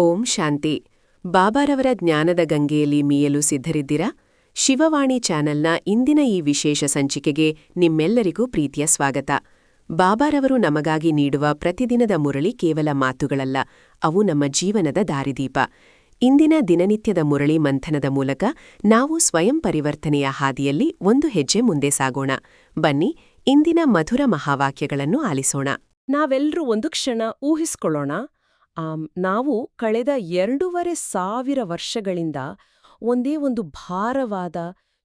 ಓಂ ಶಾಂತಿ. ಬಾಬಾರವರ ಜ್ಞಾನದ ಗಂಗೆಯಲ್ಲಿ ಮೀಯಲು ಸಿದ್ಧರಿದ್ದೀರಾ? ಶಿವವಾಣಿ ಚಾನೆಲ್ನ ಇಂದಿನ ಈ ವಿಶೇಷ ಸಂಚಿಕೆಗೆ ನಿಮ್ಮೆಲ್ಲರಿಗೂ ಪ್ರೀತಿಯ ಸ್ವಾಗತ. ಬಾಬಾರವರು ನಮಗಾಗಿ ನೀಡುವ ಪ್ರತಿದಿನದ ಮುರಳಿ ಕೇವಲ ಮಾತುಗಳಲ್ಲ, ಅವು ನಮ್ಮ ಜೀವನದ ದಾರಿದೀಪ. ಇಂದಿನ ದಿನನಿತ್ಯದ ಮುರಳಿ ಮಂಥನದ ಮೂಲಕ ನಾವು ಸ್ವಯಂ ಪರಿವರ್ತನೆಯ ಹಾದಿಯಲ್ಲಿ ಒಂದು ಹೆಜ್ಜೆ ಮುಂದೆ ಸಾಗೋಣ. ಬನ್ನಿ, ಇಂದಿನ ಮಧುರ ಮಹಾವಾಕ್ಯಗಳನ್ನು ಆಲಿಸೋಣ. ನಾವೆಲ್ಲರೂ ಒಂದು ಕ್ಷಣ ಊಹಿಸ್ಕೊಳ್ಳೋಣ. ನಾವು ಕಳೆದ 2,500 ವರ್ಷಗಳಿಂದ ಒಂದೇ ಒಂದು ಭಾರವಾದ,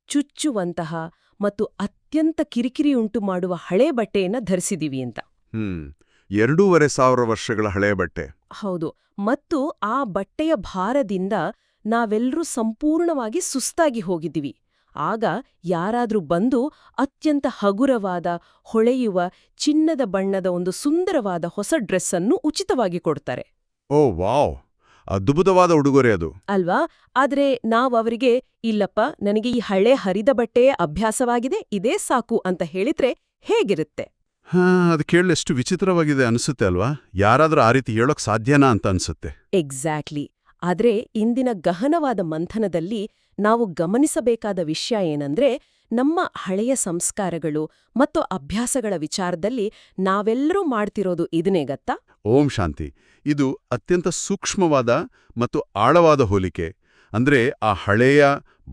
ಚುಚ್ಚುವಂತಹ ಮತ್ತು ಅತ್ಯಂತ ಕಿರಿಕಿರಿಯುಂಟು ಮಾಡುವ ಹಳೆ ಬಟ್ಟೆಯನ್ನ ಧರಿಸಿದೀವಿ ಅಂತ. 2,500 ವರ್ಷಗಳ ಹಳೆಯ ಬಟ್ಟೆ. ಹೌದು. ಮತ್ತು ಆ ಬಟ್ಟೆಯ ಭಾರದಿಂದ ನಾವೆಲ್ಲರೂ ಸಂಪೂರ್ಣವಾಗಿ ಸುಸ್ತಾಗಿ ಹೋಗಿದ್ದೀವಿ. ಆಗ ಯಾರಾದ್ರೂ ಬಂದು ಅತ್ಯಂತ ಹಗುರವಾದ, ಹೊಳೆಯುವ, ಚಿನ್ನದ ಬಣ್ಣದ ಒಂದು ಸುಂದರವಾದ ಹೊಸ ಡ್ರೆಸ್ ಅನ್ನು ಉಚಿತವಾಗಿ ಕೊಡ್ತಾರೆ. ಓ ವಾವ್, ಅದ್ಭುತವಾದ ಉಡುಗೊರೆ ಅದು ಅಲ್ವಾ? ಆದ್ರೆ ನಾವವರಿಗೆ, ಇಲ್ಲಪ್ಪ, ನನಗೆ ಈ ಹಳೆ ಹರಿದ ಬಟ್ಟೆಯೇ ಅಭ್ಯಾಸವಾಗಿದೆ, ಇದೇ ಸಾಕು ಅಂತ ಹೇಳಿದ್ರೆ ಹೇಗಿರುತ್ತೆ? ಅದು ಕೇಳಲು ಎಷ್ಟು ವಿಚಿತ್ರವಾಗಿದೆ ಅನಿಸುತ್ತೆ ಅಲ್ವಾ? ಯಾರಾದ್ರೂ ಆ ರೀತಿ ಹೇಳೋಕ್ ಸಾಧ್ಯನಾ ಅಂತ ಅನ್ಸುತ್ತೆ. ಎಕ್ಸಾಕ್ಟ್ಲಿ. ಆದ್ರೆ ಇಂದಿನ ಗಹನವಾದ ಮಂಥನದಲ್ಲಿ ನಾವು ಗಮನಿಸಬೇಕಾದ ವಿಷಯ ಏನಂದ್ರೆ, ನಮ್ಮ ಹಳೆಯ ಸಂಸ್ಕಾರಗಳು ಮತ್ತು ಅಭ್ಯಾಸಗಳ ವಿಚಾರದಲ್ಲಿ ನಾವೆಲ್ಲರೂ ಮಾಡ್ತಿರೋದು ಇದನ್ನೇ ಗತ್ತಾ? ಓಂ ಶಾಂತಿ. ಇದು ಅತ್ಯಂತ ಸೂಕ್ಷ್ಮವಾದ ಮತ್ತು ಆಳವಾದ ಹೋಲಿಕೆ. ಅಂದ್ರೆ ಆ ಹಳೆಯ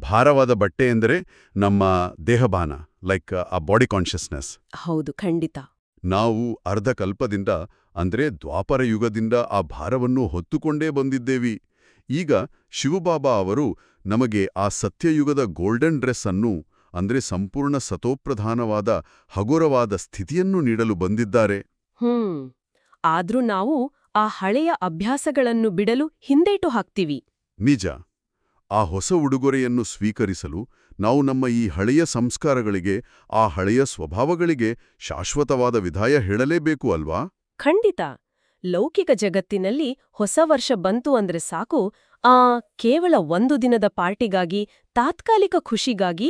ಭಾರವಾದ ಬಟ್ಟೆ ಎಂದರೆ ನಮ್ಮ ದೇಹಭಾನ, ಲೈಕ್ ಆ ಬಾಡಿ ಕಾನ್ಷಿಯಸ್ನೆಸ್. ಹೌದು, ಖಂಡಿತ. ನಾವು ಅರ್ಧಕಲ್ಪದಿಂದ, ಅಂದ್ರೆ ದ್ವಾಪರ ಯುಗದಿಂದ ಆ ಭಾರವನ್ನು ಹೊತ್ತುಕೊಂಡೇ ಬಂದಿದ್ದೇವಿ. ಈಗ ಶಿವಬಾಬಾ ಅವರು ನಮಗೆ ಆ ಸತ್ಯಯುಗದ ಗೋಲ್ಡನ್ ಡ್ರೆಸ್ ಅನ್ನು, ಅಂದ್ರೆ ಸಂಪೂರ್ಣ ಸತೋಪ್ರಧಾನವಾದ ಹಗುರವಾದ ಸ್ಥಿತಿಯನ್ನು ನೀಡಲು ಬಂದಿದ್ದಾರೆ. ಆದ್ರೂ ನಾವು ಆ ಹಳೆಯ ಅಭ್ಯಾಸಗಳನ್ನು ಬಿಡಲು ಹಿಂದೇಟು ಹಾಕ್ತೀವಿ. ನಿಜ. ಆ ಹೊಸ ಉಡುಗೊರೆಯನ್ನು ಸ್ವೀಕರಿಸಲು ನಾವು ನಮ್ಮ ಈ ಹಳೆಯ ಸಂಸ್ಕಾರಗಳಿಗೆ, ಆ ಹಳೆಯ ಸ್ವಭಾವಗಳಿಗೆ ಶಾಶ್ವತವಾದ ವಿದಾಯ ಹೇಳಲೇಬೇಕು ಅಲ್ವಾ? ಖಂಡಿತ. ಲೌಕಿಕ ಜಗತ್ತಿನಲ್ಲಿ ಹೊಸ ವರ್ಷ ಬಂತು ಅಂದ್ರೆ ಸಾಕು, ಕೇವಲ ಒಂದು ದಿನದ ಪಾರ್ಟಿಗಾಗಿ, ತಾತ್ಕಾಲಿಕ ಖುಷಿಗಾಗಿ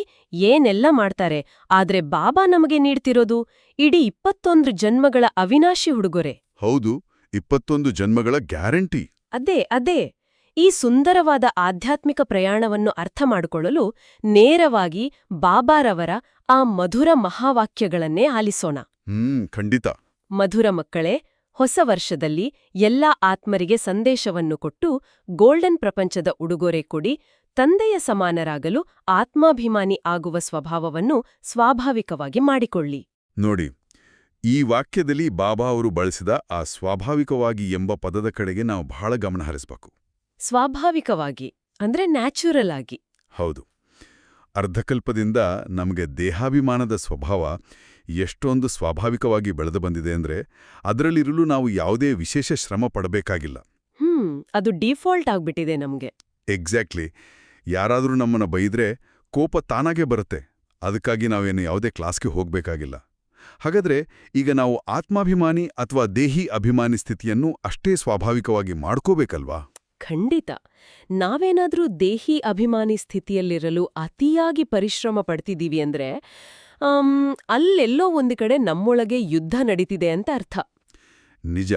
ಏನೆಲ್ಲ ಮಾಡ್ತಾರೆ. ಆದ್ರೆ ಬಾಬಾ ನಮಗೆ ನೀಡ್ತಿರೋದು ಇಡೀ 21 ಜನ್ಮಗಳ ಅವಿನಾಶಿ ಉಡುಗೊರೆ. ಹೌದು, 21 ಜನ್ಮಗಳ ಗ್ಯಾರಂಟಿ. ಅದೇ. ಈ ಸುಂದರವಾದ ಆಧ್ಯಾತ್ಮಿಕ ಪ್ರಯಾಣವನ್ನು ಅರ್ಥ ಮಾಡಿಕೊಳ್ಳಲು ನೇರವಾಗಿ ಬಾಬಾರವರ ಆ ಮಧುರ ಮಹಾವಾಕ್ಯಗಳನ್ನೇ ಆಲಿಸೋಣ. ಖಂಡಿತ. ಮಧುರ ಮಕ್ಕಳೇ, ಹೊಸ ವರ್ಷದಲ್ಲಿ ಎಲ್ಲಾ ಆತ್ಮರಿಗೆ ಸಂದೇಶವನ್ನು ಕೊಟ್ಟು ಗೋಲ್ಡನ್ ಪ್ರಪಂಚದ ಉಡುಗೊರೆ ಕೊಡಿ. ತಂದೆಯ ಸಮಾನರಾಗಲು ಆತ್ಮಾಭಿಮಾನಿ ಆಗುವ ಸ್ವಭಾವವನ್ನು ಸ್ವಾಭಾವಿಕವಾಗಿ ಮಾಡಿಕೊಳ್ಳಿ. ನೋಡಿ, ಈ ವಾಕ್ಯದಲ್ಲಿ ಬಾಬಾ ಅವರು ಬಳಸಿದ ಆ ಸ್ವಾಭಾವಿಕವಾಗಿ ಎಂಬ ಪದದ ಕಡೆಗೆ ನಾವು ಬಹಳ ಗಮನ ಹರಿಸಬೇಕು. ಸ್ವಾಭಾವಿಕವಾಗಿ ಅಂದ್ರೆ ನ್ಯಾಚುರಲ್ ಆಗಿ. ಹೌದು. ಅರ್ಧಕಲ್ಪದಿಂದ ನಮಗೆ ದೇಹಾಭಿಮಾನದ ಸ್ವಭಾವ ಎಷ್ಟೊಂದು ಸ್ವಾಭಾವಿಕವಾಗಿ ಬೆಳೆದು ಬಂದಿದೆ ಅಂದ್ರೆ, ಅದರಲ್ಲಿರಲು ನಾವು ಯಾವುದೇ ವಿಶೇಷ ಶ್ರಮ ಪಡಬೇಕಾಗಿಲ್ಲ. ಅದು ಡಿಫಾಲ್ಟ್ ಆಗ್ಬಿಟ್ಟಿದೆ ನಮ್ಗೆ. ಎಕ್ಸಾಕ್ಟ್ಲಿ. ಯಾರಾದರೂ ನಮ್ಮನ್ನು ಬೈದ್ರೆ ಕೋಪ ತಾನಾಗೇ ಬರುತ್ತೆ. ಅದಕ್ಕಾಗಿ ನಾವೇನು ಯಾವುದೇ ಕ್ಲಾಸ್ಗೆ ಹೋಗ್ಬೇಕಾಗಿಲ್ಲ. ಹಾಗಾದ್ರೆ ಈಗ ನಾವು ಆತ್ಮಾಭಿಮಾನಿ ಅಥವಾ ದೇಹಿ ಅಭಿಮಾನಿ ಸ್ಥಿತಿಯನ್ನು ಅಷ್ಟೇ ಸ್ವಾಭಾವಿಕವಾಗಿ ಮಾಡ್ಕೋಬೇಕಲ್ವಾ? ಖಂಡಿತ. ನಾವೇನಾದ್ರೂ ದೇಹಿ ಅಭಿಮಾನಿ ಸ್ಥಿತಿಯಲ್ಲಿರಲು ಅತಿಯಾಗಿ ಪರಿಶ್ರಮ ಪಡ್ತಿದ್ದೀವಿ ಅಂದ್ರೆ ಅಲ್ಲೆಲ್ಲೋ ಒಂದು ಕಡೆ ನಮ್ಮೊಳಗೆ ಯುದ್ಧ ನಡೀತಿದೆ ಅಂತ ಅರ್ಥ. ನಿಜ.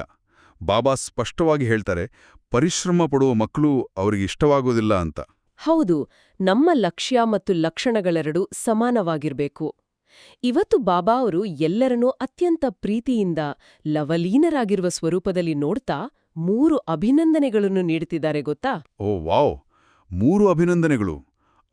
ಬಾಬಾ ಸ್ಪಷ್ಟವಾಗಿ ಹೇಳ್ತಾರೆ, ಪರಿಶ್ರಮ ಪಡುವ ಮಕ್ಕಳು ಅವರಿಗೆ ಇಷ್ಟವಾಗೋದಿಲ್ಲ ಅಂತ. ಹೌದು, ನಮ್ಮ ಲಕ್ಷ್ಯ ಮತ್ತು ಲಕ್ಷಣಗಳೆರಡೂ ಸಮಾನವಾಗಿರ್ಬೇಕು. ಇವತ್ತು ಬಾಬಾ ಅವರು ಎಲ್ಲರನ್ನೂ ಅತ್ಯಂತ ಪ್ರೀತಿಯಿಂದ ಲವಲೀನರಾಗಿರುವ ಸ್ವರೂಪದಲ್ಲಿ ನೋಡ್ತಾ 3 ಅಭಿನಂದನೆಗಳನ್ನು ನೀಡುತ್ತಿದ್ದಾರೆ ಗೊತ್ತಾ? ಓ ವಾವ್, 3 ಅಭಿನಂದನೆಗಳು.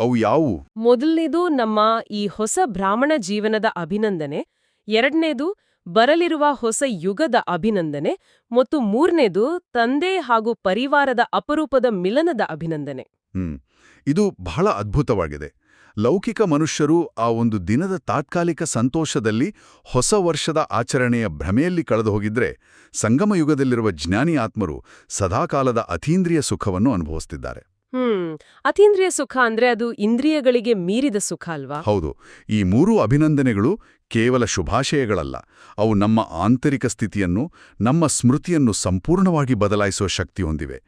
ಅವು ಯಾವುವು? ಮೊದಲನೇದು ನಮ್ಮ ಈ ಹೊಸ ಬ್ರಾಹ್ಮಣ ಜೀವನದ ಅಭಿನಂದನೆ, ಎರಡನೇದು ಬರಲಿರುವ ಹೊಸ ಯುಗದ ಅಭಿನಂದನೆ, ಮತ್ತು 3ನೇದು ತಂದೆ ಹಾಗೂ ಪರಿವಾರದ ಅಪರೂಪದ ಮಿಲನದ ಅಭಿನಂದನೆ. ಇದು ಬಹಳ ಅದ್ಭುತವಾಗಿದೆ. ಲೌಕಿಕ ಮನುಷ್ಯರು ಆ ಒಂದು ದಿನದ ತಾತ್ಕಾಲಿಕ ಸಂತೋಷದಲ್ಲಿ, ಹೊಸ ವರ್ಷದ ಆಚರಣೆಯ ಭ್ರಮೆಯಲ್ಲಿ ಕಳೆದು ಹೋಗಿದ್ರೆ, ಸಂಗಮ ಯುಗದಲ್ಲಿರುವ ಜ್ಞಾನಿ ಆತ್ಮರು ಸದಾಕಾಲದ ಅತೀಂದ್ರಿಯ ಸುಖವನ್ನು ಅನುಭವಿಸುತ್ತಿದ್ದಾರೆ. ಅತೀಂದ್ರಿಯ ಸುಖ ಅಂದ್ರೆ ಅದು ಇಂದ್ರಿಯಗಳಿಗೆ ಮೀರಿದ ಸುಖ ಅಲ್ವಾ? ಹೌದು. ಈ 3 ಅಭಿನಂದನೆಗಳು ಕೇವಲ ಶುಭಾಶಯಗಳಲ್ಲ. ಅವು ನಮ್ಮ ಆಂತರಿಕ ಸ್ಥಿತಿಯನ್ನು, ನಮ್ಮ ಸ್ಮೃತಿಯನ್ನು ಸಂಪೂರ್ಣವಾಗಿ ಬದಲಾಯಿಸುವ ಶಕ್ತಿ ಹೊಂದಿವೆ.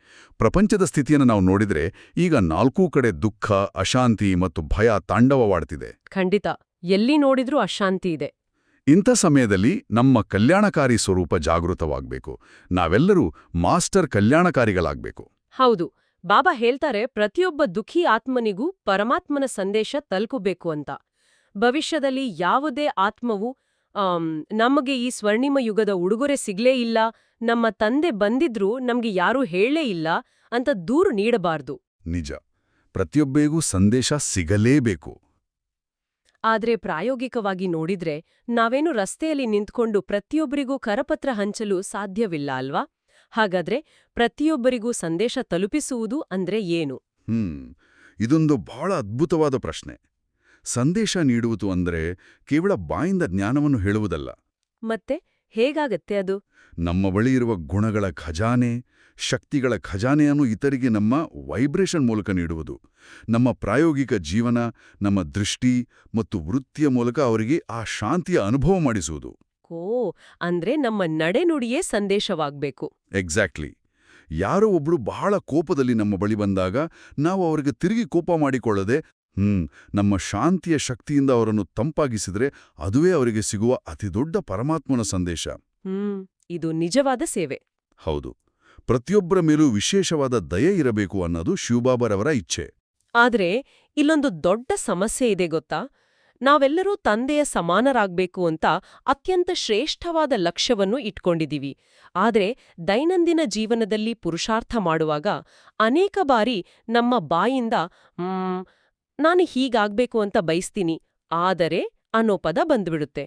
ಪ್ರಪಂಚದ ಸ್ಥಿತಿಯನ್ನು ನಾವು ನೋಡಿದ್ರೆ ಈಗ 4 ಕಡೆ ದುಃಖ, ಅಶಾಂತಿ ಮತ್ತು ಭಯ ತಾಂಡವವಾಡ್ತಿದೆ. ಖಂಡಿತ. ಎಲ್ಲಿ ನೋಡಿದ್ರೂ ಅಶಾಂತಿ ಇದೆ. ಇಂಥ ಸಮಯದಲ್ಲಿ ನಮ್ಮ ಕಲ್ಯಾಣಕಾರಿ ಸ್ವರೂಪ ಜಾಗೃತವಾಗಬೇಕು. ನಾವೆಲ್ಲರೂ ಮಾಸ್ಟರ್ ಕಲ್ಯಾಣಕಾರಿಗಳಾಗಬೇಕು. ಹೌದು, ಬಾಬಾ ಹೇಳ್ತಾರೆ ಪ್ರತಿಯೊಬ್ಬ ದುಃಖಿ ಆತ್ಮನಿಗೂ ಪರಮಾತ್ಮನ ಸಂದೇಶ ತಲುಪಬೇಕು ಅಂತ. ಭವಿಷ್ಯದಲ್ಲಿ ಯಾವುದೇ ಆತ್ಮವು ನಮಗೆ ಈ ಸ್ವರ್ಣಿಮ ಯುಗದ ಉಡುಗೊರೆ ಸಿಗ್ಲೇ ಇಲ್ಲ, ನಮ್ಮ ತಂದೆ ಬಂದಿದ್ರೂ ನಮ್ಗೆ ಯಾರೂ ಹೇಳೇ ಇಲ್ಲ ಅಂತ ದೂರು ನೀಡಬಾರ್ದು. ನಿಜ, ಪ್ರತಿಯೊಬ್ಬರಿಗೂ ಸಂದೇಶ ಸಿಗಲೇಬೇಕು. ಆದ್ರೆ ಪ್ರಾಯೋಗಿಕವಾಗಿ ನೋಡಿದ್ರೆ ನಾವೇನು ರಸ್ತೆಯಲ್ಲಿ ನಿಂತ್ಕೊಂಡು ಪ್ರತಿಯೊಬ್ಬರಿಗೂ ಕರಪತ್ರ ಹಂಚಲು ಸಾಧ್ಯವಿಲ್ಲ ಅಲ್ವಾ? ಹಾಗಾದ್ರೆ ಪ್ರತಿಯೊಬ್ಬರಿಗೂ ಸಂದೇಶ ತಲುಪಿಸುವುದು ಅಂದ್ರೆ ಏನು? ಇದೊಂದು ಬಹಳ ಅದ್ಭುತವಾದ ಪ್ರಶ್ನೆ. ಸಂದೇಶ ನೀಡುವುದು ಅಂದ್ರೆ ಕೇವಲ ಬಾಯಿಂದ ಜ್ಞಾನವನ್ನು ಹೇಳುವುದಲ್ಲ. ಮತ್ತೆ ಹೇಗಾಗತ್ತೆ ಅದು? ನಮ್ಮ ಬಳಿ ಇರುವ ಗುಣಗಳ ಖಜಾನೆ, ಶಕ್ತಿಗಳ ಖಜಾನೆಯನ್ನು ಇತರಿಗೆ ನಮ್ಮ ವೈಬ್ರೇಷನ್ ಮೂಲಕ ನೀಡುವುದು. ನಮ್ಮ ಪ್ರಾಯೋಗಿಕ ಜೀವನ, ನಮ್ಮ ದೃಷ್ಟಿ ಮತ್ತು ವೃತ್ತಿಯ ಮೂಲಕ ಅವರಿಗೆ ಆ ಶಾಂತಿಯ ಅನುಭವ ಮಾಡಿಸುವುದು. ಅಂದ್ರೆ ನಮ್ಮ ನಡೆನುಡಿಯೇ ಸಂದೇಶವಾಗ್ಬೇಕು. ಎಕ್ಸಾಕ್ಟ್ಲಿ. ಯಾರೋ ಒಬ್ರು ಬಹಳ ಕೋಪದಲ್ಲಿ ನಮ್ಮ ಬಳಿ ಬಂದಾಗ ನಾವು ಅವರಿಗೆ ತಿರುಗಿ ಕೋಪ ಮಾಡಿಕೊಳ್ಳದೆ ನಮ್ಮ ಶಾಂತಿಯ ಶಕ್ತಿಯಿಂದ ಅವರನ್ನು ತಂಪಾಗಿಸಿದ್ರೆ ಅದುವೇ ಅವರಿಗೆ ಸಿಗುವ ಅತಿದೊಡ್ಡ ಪರಮಾತ್ಮನ ಸಂದೇಶ. ಇದು ನಿಜವಾದ ಸೇವೆ. ಹೌದು. ಪ್ರತಿಯೊಬ್ಬರ ಮೇಲೂ ವಿಶೇಷವಾದ ದಯೆ ಇರಬೇಕು ಅನ್ನೋದು ಶಿವಬಾಬಾರವರ ಇಚ್ಛೆ. ಆದ್ರೆ ಇಲ್ಲೊಂದು ದೊಡ್ಡ ಸಮಸ್ಯೆ ಇದೆ ಗೊತ್ತಾ? ನಾವೆಲ್ಲರೂ ತಂದೆಯ ಸಮಾನರಾಗ್ಬೇಕು ಅಂತ ಅತ್ಯಂತ ಶ್ರೇಷ್ಠವಾದ ಲಕ್ಷ್ಯವನ್ನು ಇಟ್ಕೊಂಡಿದೀವಿ. ಆದ್ರೆ ದೈನಂದಿನ ಜೀವನದಲ್ಲಿ ಪುರುಷಾರ್ಥ ಮಾಡುವಾಗ ಅನೇಕ ಬಾರಿ ನಮ್ಮ ಬಾಯಿಂದ ನಾನು ಹೀಗಾಗ್ಬೇಕು ಅಂತ ಬಯಸ್ತೀನಿ, ಆದರೆ ಅನ್ನೋ ಪದ ಬಂದ್ಬಿಡುತ್ತೆ.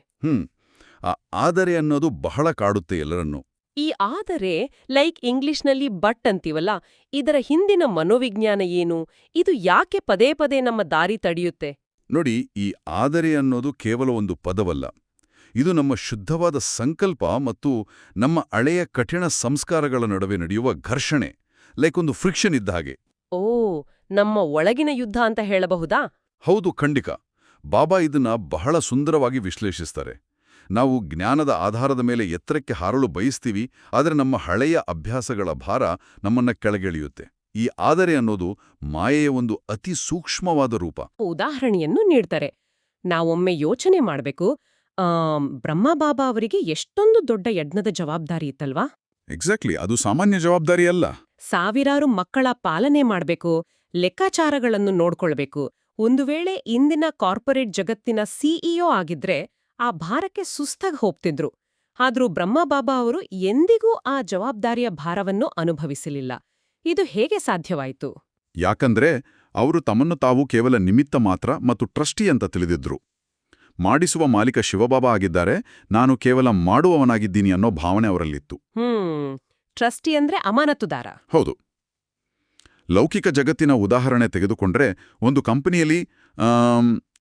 ಆ ಆದರೆ ಅನ್ನೋದು ಬಹಳ ಕಾಡುತ್ತೆ ಎಲ್ಲರನ್ನೂ. ಈ ಆದರೆ ಲೈಕ್ ಇಂಗ್ಲಿಷ್ನಲ್ಲಿ ಬಟ್ ಅಂತೀವಲ್ಲ, ಇದರ ಹಿಂದಿನ ಮನೋವಿಜ್ಞಾನ ಏನು? ಇದು ಯಾಕೆ ಪದೇ ಪದೇ ನಮ್ಮ ದಾರಿ ತಡೆಯುತ್ತೆ? ನೋಡಿ, ಈ ಆದರೆ ಅನ್ನೋದು ಕೇವಲ ಒಂದು ಪದವಲ್ಲ. ಇದು ನಮ್ಮ ಶುದ್ಧವಾದ ಸಂಕಲ್ಪ ಮತ್ತು ನಮ್ಮ ಹಳೆಯ ಕಠಿಣ ಸಂಸ್ಕಾರಗಳ ನಡುವೆ ನಡೆಯುವ ಘರ್ಷಣೆ, ಲೈಕ್ ಒಂದು ಫ್ರಿಕ್ಷನ್ ಇದ್ದ ಹಾಗೆ. ನಮ್ಮ ಒಳಗಿನ ಯುದ್ಧ ಅಂತ ಹೇಳಬಹುದಾ? ಹೌದು, ಖಂಡಿತ. ಬಾಬಾ ಇದನ್ನ ಬಹಳ ಸುಂದರವಾಗಿ ವಿಶ್ಲೇಷಿಸ್ತಾರೆ. ನಾವು ಜ್ಞಾನದ ಆಧಾರದ ಮೇಲೆ ಎತ್ತರಕ್ಕೆ ಹಾರಲು ಬಯಸ್ತೀವಿ, ಆದರೆ ನಮ್ಮ ಹಳೆಯ ಅಭ್ಯಾಸಗಳ ಭಾರ ನಮ್ಮನ್ನ ಕೆಳಗೆಳೆಯುತ್ತೆ. ಈ ಆದರೆ ಅನ್ನೋದು ಮಾಯೆಯ ಒಂದು ಅತಿ ಸೂಕ್ಷ್ಮವಾದ ರೂಪ. ಉದಾಹರಣೆಯನ್ನು ನೀಡ್ತಾರೆ. ನಾವೊಮ್ಮೆ ಯೋಚನೆ ಮಾಡಬೇಕು, ಬ್ರಹ್ಮಬಾಬಾ ಅವರಿಗೆ ಎಷ್ಟೊಂದು ದೊಡ್ಡ ಯಜ್ಞದ ಜವಾಬ್ದಾರಿ ಇತ್ತಲ್ವಾ? ಎಕ್ಸಾಕ್ಟ್ಲಿ, ಅದು ಸಾಮಾನ್ಯ ಜವಾಬ್ದಾರಿ ಅಲ್ಲ. ಸಾವಿರಾರು ಮಕ್ಕಳ ಪಾಲನೆ ಮಾಡಬೇಕು, ಲೆಕ್ಕಾಚಾರಗಳನ್ನು ನೋಡ್ಕೊಳ್ಬೇಕು. ಒಂದು ವೇಳೆ ಇಂದಿನ ಕಾರ್ಪೊರೇಟ್ ಜಗತ್ತಿನ ಸಿಇಒ ಆಗಿದ್ರೆ ಆ ಭಾರಕ್ಕೆ ಸುಸ್ತಾಗಿ ಹೋಗ್ತಿದ್ರು. ಆದ್ರೂ ಬ್ರಹ್ಮಬಾಬಾ ಅವರು ಎಂದಿಗೂ ಆ ಜವಾಬ್ದಾರಿಯ ಭಾರವನ್ನು ಅನುಭವಿಸಲಿಲ್ಲ. ಇದು ಹೇಗೆ ಸಾಧ್ಯವಾಯಿತು? ಯಾಕಂದ್ರೆ ಅವರು ತಮ್ಮನ್ನು ತಾವು ಕೇವಲ ನಿಮಿತ್ತ ಮಾತ್ರ ಮತ್ತು ಟ್ರಸ್ಟಿ ಅಂತ ತಿಳಿದಿದ್ರು. ಮಾಡಿಸುವ ಮಾಲೀಕ ಶಿವಬಾಬಾ ಆಗಿದ್ದಾರೆ, ನಾನು ಕೇವಲ ಮಾಡುವವನಾಗಿದ್ದೀನಿ ಅನ್ನೋ ಭಾವನೆ ಅವರಲ್ಲಿತ್ತು. ಟ್ರಸ್ಟಿ ಅಂದ್ರೆ ಅಮಾನತುದಾರ. ಹೌದು. ಲೌಕಿಕ ಜಗತ್ತಿನ ಉದಾಹರಣೆ ತೆಗೆದುಕೊಂಡ್ರೆ, ಒಂದು ಕಂಪನಿಯಲ್ಲಿ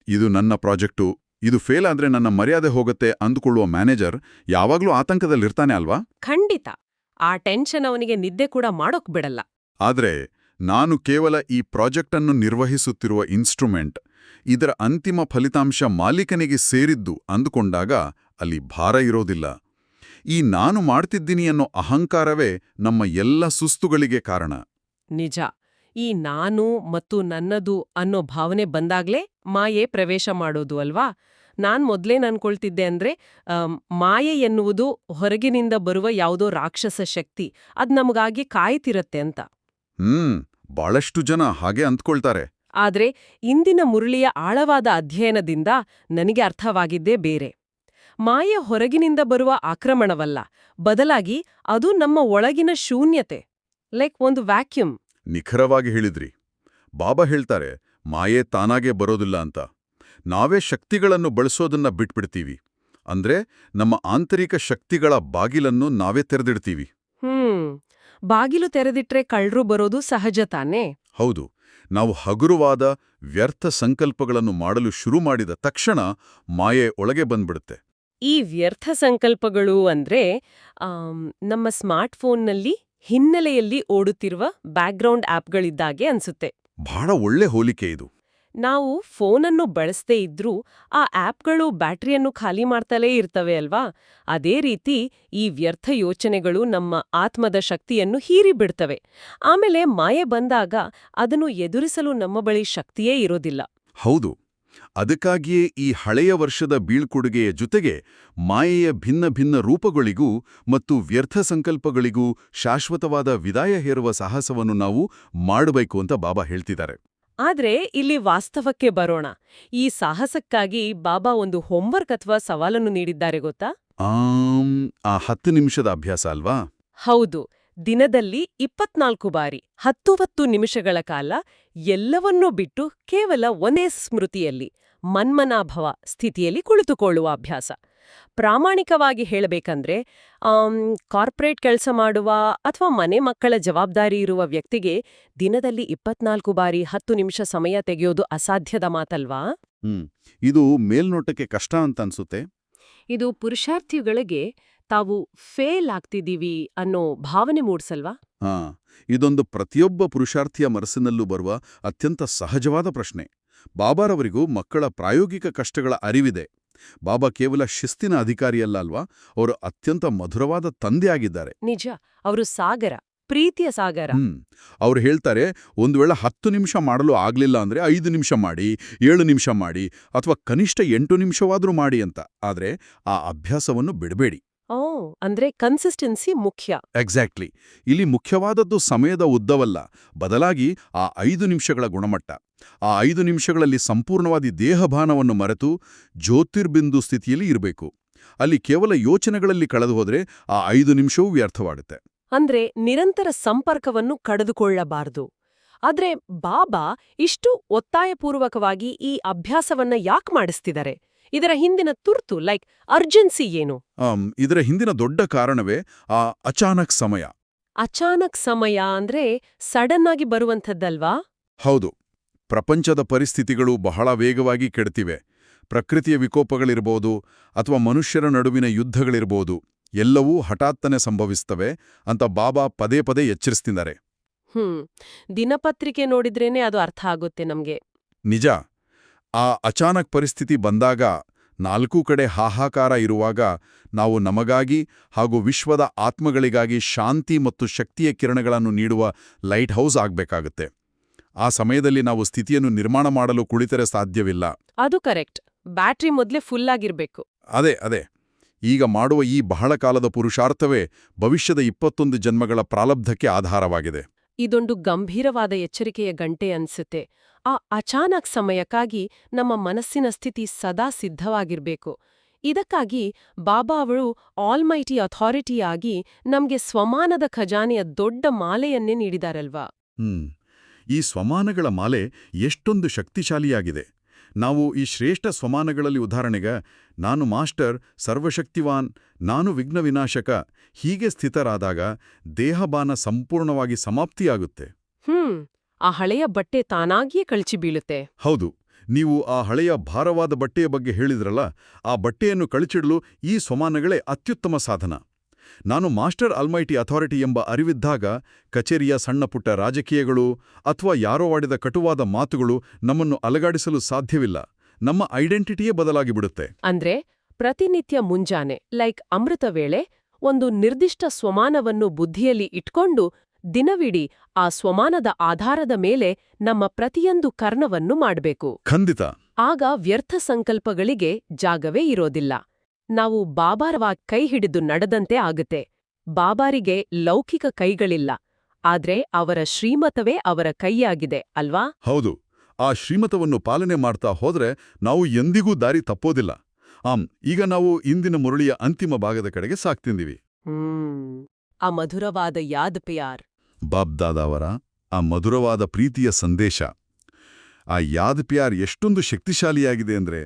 ಇದು ನನ್ನ ಪ್ರಾಜೆಕ್ಟು, ಇದು ಫೇಲ್ ಆದ್ರೆ ನನ್ನ ಮರ್ಯಾದೆ ಹೋಗುತ್ತೆ ಅಂದುಕೊಳ್ಳುವ ಮ್ಯಾನೇಜರ್ ಯಾವಾಗ್ಲೂ ಆತಂಕದಲ್ಲಿರ್ತಾನೆ ಅಲ್ವಾ? ಖಂಡಿತ. ಆ ಟೆನ್ಷನ್ ಅವನಿಗೆ ನಿದ್ದೆ ಕೂಡ ಮಾಡೋಕ್ ಬಿಡಲ್ಲ. ಆದ್ರೆ ನಾನು ಕೇವಲ ಈ ಪ್ರಾಜೆಕ್ಟ್ ಅನ್ನು ನಿರ್ವಹಿಸುತ್ತಿರುವ ಇನ್ಸ್ಟ್ರುಮೆಂಟ್, ಇದರ ಅಂತಿಮ ಫಲಿತಾಂಶ ಮಾಲೀಕನಿಗೆ ಸೇರಿದ್ದು ಅಂದುಕೊಂಡಾಗ ಅಲ್ಲಿ ಭಾರ ಇರೋದಿಲ್ಲ. ಈ ನಾನು ಮಾಡ್ತಿದ್ದೀನಿ ಅನ್ನೋ ಅಹಂಕಾರವೇ ನಮ್ಮ ಎಲ್ಲ ಸುಸ್ತುಗಳಿಗೆ ಕಾರಣ. ನಿಜ. ಈ ನಾನು ಮತ್ತು ನನ್ನದು ಅನ್ನೋ ಭಾವನೆ ಬಂದಾಗ್ಲೇ ಮಾಯೆ ಪ್ರವೇಶ ಮಾಡೋದು ಅಲ್ವಾ? ನಾನ್ ಮೊದ್ಲೇನ್ ಅನ್ಕೊಳ್ತಿದ್ದೆ ಅಂದ್ರೆ ಮಾಯೆ ಎನ್ನುವುದು ಹೊರಗಿನಿಂದ ಬರುವ ಯಾವುದೋ ರಾಕ್ಷಸ ಶಕ್ತಿ, ಅದ್ ನಮಗಾಗಿ ಕಾಯ್ತಿರತ್ತೆ ಅಂತ. ಬಹಳಷ್ಟು ಜನ ಹಾಗೆ ಅಂದ್ಕೊಳ್ತಾರೆ. ಆದ್ರೆ ಇಂದಿನ ಮುರಳಿಯ ಆಳವಾದ ಅಧ್ಯಯನದಿಂದ ನನಗೆ ಅರ್ಥವಾಗಿದ್ದೇ ಬೇರೆ. ಮಾಯೆ ಹೊರಗಿನಿಂದ ಬರುವ ಆಕ್ರಮಣವಲ್ಲ, ಬದಲಾಗಿ ಅದು ನಮ್ಮ ಒಳಗಿನ ಶೂನ್ಯತೆ, ಲೈಕ್ ಒಂದು ವ್ಯಾಕ್ಯೂಮ್. ನಿಖರವಾಗಿ ಹೇಳಿದ್ರಿ. ಬಾಬಾ ಹೇಳ್ತಾರೆ, ಮಾಯೆ ತಾನಾಗೆ ಬರೋದಿಲ್ಲ ಅಂತ. ನಾವೇ ಶಕ್ತಿಗಳನ್ನು ಬಳಸೋದನ್ನ ಬಿಟ್ಬಿಡ್ತೀವಿ. ಅಂದ್ರೆ ನಮ್ಮ ಆಂತರಿಕ ಶಕ್ತಿಗಳ ಬಾಗಿಲನ್ನು ನಾವೇ ತೆರೆದಿಡ್ತೀವಿ. ಬಾಗಿಲು ತೆರೆದಿಟ್ರೆ ಕಳ್ರು ಬರೋದು ಸಹಜ ತಾನೇ? ಹೌದು. ನಾವು ಹಗುರವಾದ ವ್ಯರ್ಥ ಸಂಕಲ್ಪಗಳನ್ನು ಮಾಡಲು ಶುರು ಮಾಡಿದ ತಕ್ಷಣ ಮಾಯೆ ಒಳಗೆ ಬಂದ್ಬಿಡುತ್ತೆ. ಈ ವ್ಯರ್ಥ ಸಂಕಲ್ಪಗಳು ಅಂದ್ರೆ ನಮ್ಮ ಸ್ಮಾರ್ಟ್ಫೋನ್ನಲ್ಲಿ ಹಿನ್ನೆಲೆಯಲ್ಲಿ ಓಡುತ್ತಿರುವ ಬ್ಯಾಕ್ಗ್ರೌಂಡ್ ಆಪ್ಗಳಿದ್ದಾಗೆ ಅನ್ಸುತ್ತೆ. ಬಹಳ ಒಳ್ಳೆ ಹೋಲಿಕೆ ಇದು. ನಾವು ಫೋನನ್ನು ಬಳಸದೇ ಇದ್ರೂ ಆ ಆಪ್ಗಳು ಬ್ಯಾಟರಿಯನ್ನು ಖಾಲಿ ಮಾಡ್ತಲೇ ಇರ್ತವೆ ಅಲ್ವಾ? ಅದೇ ರೀತಿ ಈ ವ್ಯರ್ಥ ಯೋಚನೆಗಳು ನಮ್ಮ ಆತ್ಮದ ಶಕ್ತಿಯನ್ನು ಹೀರಿಬಿಡ್ತವೆ. ಆಮೇಲೆ ಮಾಯೆ ಬಂದಾಗ ಅದನ್ನು ಎದುರಿಸಲು ನಮ್ಮ ಬಳಿ ಶಕ್ತಿಯೇ ಇರೋದಿಲ್ಲ. ಹೌದು. ಅದಕ್ಕಾಗಿಯೇ ಈ ಹಳೆಯ ವರ್ಷದ ಬೀಳ್ಕೊಡುಗೆಯ ಜೊತೆಗೆ ಮಾಯೆಯ ಭಿನ್ನ ಭಿನ್ನ ರೂಪಗಳಿಗೂ ಮತ್ತು ವ್ಯರ್ಥ ಸಂಕಲ್ಪಗಳಿಗೂ ಶಾಶ್ವತವಾದ ವಿದಾಯ ಹೇರುವ ಸಾಹಸವನ್ನು ನಾವು ಮಾಡಬೇಕು ಅಂತ ಬಾಬಾ ಹೇಳ್ತಿದ್ದಾರೆ. ಆದ್ರೆ ಇಲ್ಲಿ ವಾಸ್ತವಕ್ಕೆ ಬರೋಣ. ಈ ಸಾಹಸಕ್ಕಾಗಿ ಬಾಬಾ ಒಂದು ಹೋಂವರ್ಕ್ ಅಥವಾ ಸವಾಲನ್ನು ನೀಡಿದ್ದಾರೆ ಗೊತ್ತಾ? ಆ 10 ನಿಮಿಷದ ಅಭ್ಯಾಸ ಅಲ್ವಾ? ಹೌದು. ದಿನದಲ್ಲಿ 24 ಬಾರಿ 10 ನಿಮಿಷಗಳ ಕಾಲ ಎಲ್ಲವನ್ನೂ ಬಿಟ್ಟು ಕೇವಲ ಒಂದೇ ಸ್ಮೃತಿಯಲ್ಲಿ ಮನ್ಮನಾಭವ ಸ್ಥಿತಿಯಲ್ಲಿ ಕುಳಿತುಕೊಳ್ಳುವ ಅಭ್ಯಾಸ. ಪ್ರಾಮಾಣಿಕವಾಗಿ ಹೇಳಬೇಕಂದ್ರೆ ಕಾರ್ಪೊರೇಟ್ ಕೆಲಸ ಮಾಡುವ ಅಥವಾ ಮನೆ ಮಕ್ಕಳ ಜವಾಬ್ದಾರಿ ಇರುವ ವ್ಯಕ್ತಿಗೆ ದಿನದಲ್ಲಿ 24 ಬಾರಿ 10 ನಿಮಿಷ ಸಮಯ ತೆಗೆಯೋದು ಅಸಾಧ್ಯದ ಮಾತಲ್ವಾ? ಇದು ಮೇಲ್ನೋಟಕ್ಕೆ ಕಷ್ಟ ಅಂತ ಅನ್ಸುತ್ತೆ. ಇದು ಪುರುಷಾರ್ಥಿಗಳಿಗೆ ತಾವು ಫೇಲ್ ಆಗ್ತಿದ್ದೀವಿ ಅನ್ನೋ ಭಾವನೆ ಮೂಡ್ಸಲ್ವಾ? ಇದೊಂದು ಪ್ರತಿಯೊಬ್ಬ ಪುರುಷಾರ್ಥಿಯ ಮನಸ್ಸಿನಲ್ಲೂ ಬರುವ ಅತ್ಯಂತ ಸಹಜವಾದ ಪ್ರಶ್ನೆ. ಬಾಬಾರವರಿಗೂ ಮಕ್ಕಳ ಪ್ರಾಯೋಗಿಕ ಕಷ್ಟಗಳ ಅರಿವಿದೆ. ಬಾಬಾ ಕೇವಲ ಶಿಸ್ತಿನ ಅಧಿಕಾರಿಯಲ್ಲ ಅಲ್ವಾ, ಅವರು ಅತ್ಯಂತ ಮಧುರವಾದ ತಂದೆಯಾಗಿದ್ದಾರೆ. ನಿಜ, ಅವರು ಸಾಗರ, ಪ್ರೀತಿಯ ಸಾಗರ. ಅವ್ರು ಹೇಳ್ತಾರೆ, ಒಂದು ವೇಳೆ 10 ನಿಮಿಷ ಮಾಡಲು ಆಗ್ಲಿಲ್ಲ ಅಂದ್ರೆ 5 ನಿಮಿಷ ಮಾಡಿ, 7 ನಿಮಿಷ ಮಾಡಿ, ಅಥವಾ ಕನಿಷ್ಠ 8 ನಿಮಿಷವಾದ್ರೂ ಮಾಡಿ ಅಂತ. ಆದ್ರೆ ಆ ಅಭ್ಯಾಸವನ್ನು ಬಿಡಬೇಡಿ. ಅಂದ್ರೆ ಕನ್ಸಿಸ್ಟೆನ್ಸಿ ಮುಖ್ಯ. ಎಕ್ಸಾಕ್ಟ್ಲಿ. ಇಲ್ಲಿ ಮುಖ್ಯವಾದದ್ದು ಸಮಯದ ಉದ್ದವಲ್ಲ, ಬದಲಾಗಿ ಆ 5 ನಿಮಿಷಗಳ ಗುಣಮಟ್ಟ. ಆ 5 ನಿಮಿಷಗಳಲ್ಲಿ ಸಂಪೂರ್ಣವಾದಿ ದೇಹಭಾನವನ್ನು ಮರೆತು ಜ್ಯೋತಿರ್ಬಿಂದು ಸ್ಥಿತಿಯಲ್ಲಿ ಇರಬೇಕು. ಅಲ್ಲಿ ಕೇವಲ ಯೋಚನೆಗಳಲ್ಲಿ ಕಳೆದು ಹೋದ್ರೆ ಆ 5 ನಿಮಿಷವೂ ವ್ಯರ್ಥವಾಗುತ್ತೆ. ಅಂದ್ರೆ ನಿರಂತರ ಸಂಪರ್ಕವನ್ನು ಕಡಿದುಕೊಳ್ಳಬಾರದು. ಆದ್ರೆ ಬಾಬಾ ಇಷ್ಟು ಒತ್ತಾಯಪೂರ್ವಕವಾಗಿ ಈ ಅಭ್ಯಾಸವನ್ನ ಯಾಕೆ ಮಾಡಿಸ್ತಿದ್ದಾರೆ? ಇದರ ಹಿಂದಿನ ತುರ್ತು ಅರ್ಜೆನ್ಸಿ ಏನು? ಇದರ ಹಿಂದಿನ ದೊಡ್ಡ ಕಾರಣವೇ ಆ ಅಚಾನಕ್ ಸಮಯ. ಅಚಾನಕ್ ಸಮಯ ಅಂದ್ರೆ ಸಡನ್ ಆಗಿ ಬರುವಂಥದ್ದಲ್ವಾ? ಹೌದು. ಪ್ರಪಂಚದ ಪರಿಸ್ಥಿತಿಗಳು ಬಹಳ ವೇಗವಾಗಿ ಕೆಡ್ತಿವೆ. ಪ್ರಕೃತಿಯ ವಿಕೋಪಗಳಿರ್ಬೋದು ಅಥವಾ ಮನುಷ್ಯರ ನಡುವಿನ ಯುದ್ಧಗಳಿರ್ಬೋದು, ಎಲ್ಲವೂ ಹಠಾತ್ತನೆ ಸಂಭವಿಸ್ತವೆ ಅಂತ ಬಾಬಾ ಪದೇ ಪದೇ ಎಚ್ಚರಿಸ್ತಿದ್ದಾರೆ. ದಿನಪತ್ರಿಕೆ ನೋಡಿದ್ರೇನೆ ಅದು ಅರ್ಥ ಆಗುತ್ತೆ ನಮ್ಗೆ. ನಿಜ. ಆ ಅಚಾನಕ್ ಪರಿಸ್ಥಿತಿ ಬಂದಾಗ, 4 ಕಡೆ ಹಾಹಾಕಾರ ಇರುವಾಗ, ನಾವು ನಮಗಾಗಿ ಹಾಗೂ ವಿಶ್ವದ ಆತ್ಮಗಳಿಗಾಗಿ ಶಾಂತಿ ಮತ್ತು ಶಕ್ತಿಯ ಕಿರಣಗಳನ್ನು ನೀಡುವ ಲೈಟ್ ಹೌಸ್ ಆಗ್ಬೇಕಾಗುತ್ತೆ. ಆ ಸಮಯದಲ್ಲಿ ನಾವು ಸ್ಥಿತಿಯನ್ನು ನಿರ್ಮಾಣ ಮಾಡಲು ಕುಳಿತರೆ ಸಾಧ್ಯವಿಲ್ಲ. ಅದು ಕರೆಕ್ಟ್. ಬ್ಯಾಟ್ರಿ ಮೊದಲೇ ಫುಲ್ ಆಗಿರ್ಬೇಕು. ಅದೇ. ಈಗ ಮಾಡುವ ಈ ಬಹಳ ಕಾಲದ ಪುರುಷಾರ್ಥವೇ ಭವಿಷ್ಯದ 21 ಜನ್ಮಗಳ ಪ್ರಾರಬ್ಧಕ್ಕೆ ಆಧಾರವಾಗಿದೆ. ಇದೊಂದು ಗಂಭೀರವಾದ ಎಚ್ಚರಿಕೆಯ ಗಂಟೆ ಅನ್ಸುತ್ತೆ. ಆ ಅಚಾನಕ್ ಸಮಯಕ್ಕಾಗಿ ನಮ್ಮ ಮನಸ್ಸಿನ ಸ್ಥಿತಿ ಸದಾ ಸಿದ್ಧವಾಗಿರ್ಬೇಕು. ಇದಕ್ಕಾಗಿ ಬಾಬಾ ಅವರು ಆಲ್ಮೈಟಿ ಅಥಾರಿಟಿಯಾಗಿ ನಮ್ಗೆ ಸ್ವಮಾನದ ಖಜಾನೆಯ ದೊಡ್ಡ ಮಾಲೆಯನ್ನೇ ನೀಡಿದಾರಲ್ವಾ? ಈ ಸ್ವಮಾನಗಳ ಮಾಲೆ ಎಷ್ಟೊಂದು ಶಕ್ತಿಶಾಲಿಯಾಗಿದೆ. ನಾವು ಈ ಶ್ರೇಷ್ಠ ಸ್ವಮಾನಗಳಲ್ಲಿ ಉದಾಹರಣೆಗೆ ನಾನು ಮಾಸ್ಟರ್, ಸರ್ವಶಕ್ತಿವಾನ್, ನಾನು ವಿಘ್ನ ವಿನಾಶಕ ಹೀಗೆ ಸ್ಥಿತರಾದಾಗ ದೇಹಬಾನ ಸಂಪೂರ್ಣವಾಗಿ ಸಮಾಪ್ತಿಯಾಗುತ್ತೆ. ಆ ಹಳೆಯ ಬಟ್ಟೆ ತಾನಾಗಿಯೇ ಕಳಚಿ ಬೀಳುತ್ತೆ. ಹೌದು. ನೀವು ಆ ಹಳೆಯ ಭಾರವಾದ ಬಟ್ಟೆಯ ಬಗ್ಗೆ ಹೇಳಿದ್ರಲ್ಲ, ಆ ಬಟ್ಟೆಯನ್ನು ಕಳಚಿಡಲು ಈ ಸ್ವಮಾನಗಳೇ ಅತ್ಯುತ್ತಮ ಸಾಧನ. ನಾನು ಮಾಸ್ಟರ್ ಆಲ್ಮೈಟಿ ಅಥಾರಿಟಿ ಎಂಬ ಅರಿವಿದ್ದಾಗ ಕಚೇರಿಯ ಸಣ್ಣಪುಟ್ಟ ರಾಜಕೀಯಗಳು ಅಥವಾ ಯಾರೋ ಆಡಿದ ಕಟುವಾದ ಮಾತುಗಳು ನಮ್ಮನ್ನು ಅಲಗಾಡಿಸಲು ಸಾಧ್ಯವಿಲ್ಲ. ನಮ್ಮ ಐಡೆಂಟಿಟಿಯೇ ಬದಲಾಗಿಬಿಡುತ್ತೆ. ಅಂದ್ರೆ ಪ್ರತಿನಿತ್ಯ ಮುಂಜಾನೆ ಅಮೃತ ವೇಳೆ ಒಂದು ನಿರ್ದಿಷ್ಟ ಸ್ವಮಾನವನ್ನು ಬುದ್ಧಿಯಲ್ಲಿ ಇಟ್ಕೊಂಡು ದಿನವಿಡೀ ಆ ಸ್ವಮಾನದ ಆಧಾರದ ಮೇಲೆ ನಮ್ಮ ಪ್ರತಿಯೊಂದು ಕರ್ಣವನ್ನು ಮಾಡಬೇಕು. ಖಂಡಿತ. ಆಗ ವ್ಯರ್ಥ ಸಂಕಲ್ಪಗಳಿಗೆ ಜಾಗವೇ ಇರೋದಿಲ್ಲ. ನಾವು ಬಾಬಾರವಾಗಿ ಕೈ ಹಿಡಿದು ನಡೆದಂತೆ ಆಗುತ್ತೆ. ಬಾಬಾರಿಗೆ ಲೌಕಿಕ ಕೈಗಳಿಲ್ಲ, ಆದ್ರೆ ಅವರ ಶ್ರೀಮತವೇ ಅವರ ಕೈಯಾಗಿದೆ ಅಲ್ವಾ? ಹೌದು. ಆ ಶ್ರೀಮತವನ್ನು ಪಾಲನೆ ಮಾಡ್ತಾ ಹೋದ್ರೆ ನಾವು ಎಂದಿಗೂ ದಾರಿ ತಪ್ಪೋದಿಲ್ಲ. ಈಗ ನಾವು ಇಂದಿನ ಮುರಳಿಯ ಅಂತಿಮ ಭಾಗದ ಕಡೆಗೆ ಸಾಕ್ತಿದ್ದೀವಿ. ಆ ಮಧುರವಾದ ಯಾದ್ ಪ್ಯಾರ್. ಬಾಬ್ದಾದಾವರ ಆ ಮಧುರವಾದ ಪ್ರೀತಿಯ ಸಂದೇಶ. ಆ ಯಾದ್ ಪ್ಯಾರ್ ಎಷ್ಟೊಂದು ಶಕ್ತಿಶಾಲಿಯಾಗಿದೆ ಅಂದ್ರೆ